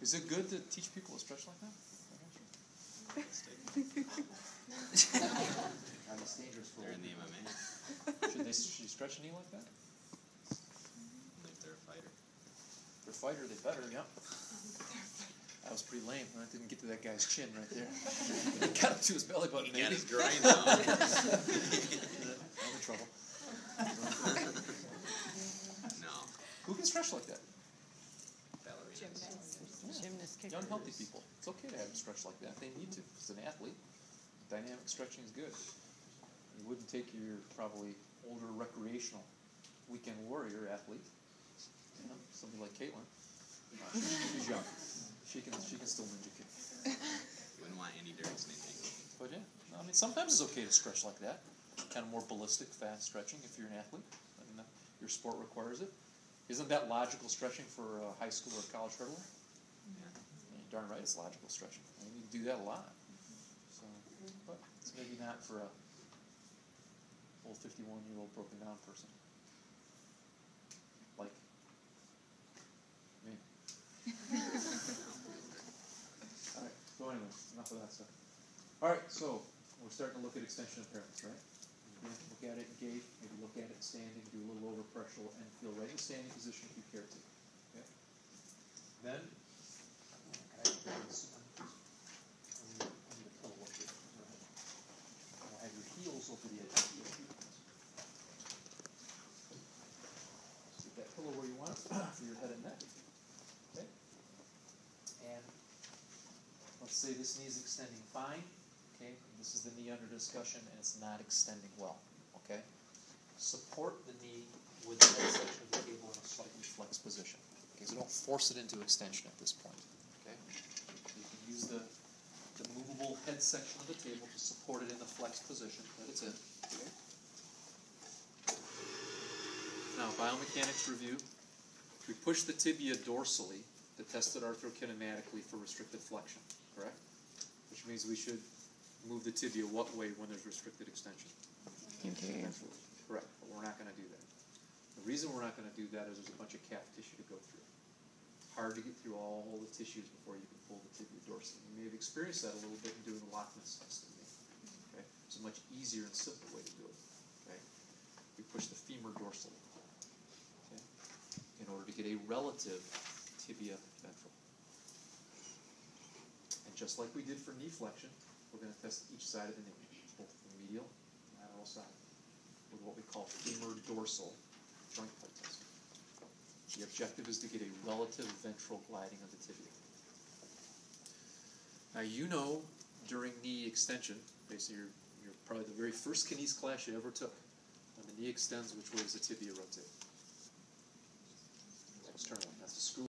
Is it good to teach people to stretch like that? That's dangerous for They're in the MMA. Should you stretch a knee like that? If they're a fighter. If they're a fighter, they better, yeah. That was pretty lame. I didn't get to that guy's chin right there. It got up to his belly button, He maybe. got his groin though. I'm in trouble. No. Who can stretch like that? Ballerinas. Young, healthy people. It's okay to have them stretch like that. They need to. As an athlete, dynamic stretching is good. You wouldn't take your probably older recreational weekend warrior athlete, you know, somebody like Caitlin. She's young. She can still ninja kick. You wouldn't want any dirty snitching. But yeah, no, I mean sometimes it's okay to stretch like that. Kind of more ballistic, fast stretching if you're an athlete and your sport requires it. Isn't that logical stretching for a high school or college hurdler? Yeah. You're darn right, it's logical stretching. I mean, you do that a lot. So, but it's maybe not for a old 51-year-old broken down person like me. All right. So anyway, enough of that stuff. All right. So we're starting to look at extension impairments, right? Look at it in gait, maybe look at it in standing, do a little overpressure, and feel right in the standing position if you care to. Okay? Then, have your heels over the edge of your feet. Get that pillow where you want it for your head and neck. Okay? And let's say this knee is extending fine. Okay? This is the knee under discussion, and it's not extending well. Okay? Support the knee with the head section of the table in a slightly flexed position. Okay, so don't force it into extension at this point. Okay? So you can use the movable head section of the table to support it in the flexed position that it's in. Okay? Now, biomechanics review. We push the tibia dorsally to test it arthrokinematically for restricted flexion, correct? Which means we should move the tibia what way when there's restricted extension? Interior. Correct, but we're not going to do that. The reason we're not going to do that is there's a bunch of calf tissue to go through. It's hard to get through all the tissues before you can pull the tibia dorsally. You may have experienced that a little bit in doing the Lockman's test. Okay? It's a much easier and simpler way to do it. Okay? We push the femur dorsally, okay, in order to get a relative tibia ventral. And just like we did for knee flexion, we're going to test each side of the knee, both the medial and lateral side, with what we call femur dorsal joint plate testing. The objective is to get a relative ventral gliding of the tibia. Now you know during knee extension, basically you're probably the very first kines class you ever took. When the knee extends, which way does the tibia rotate? Externally. That's the screw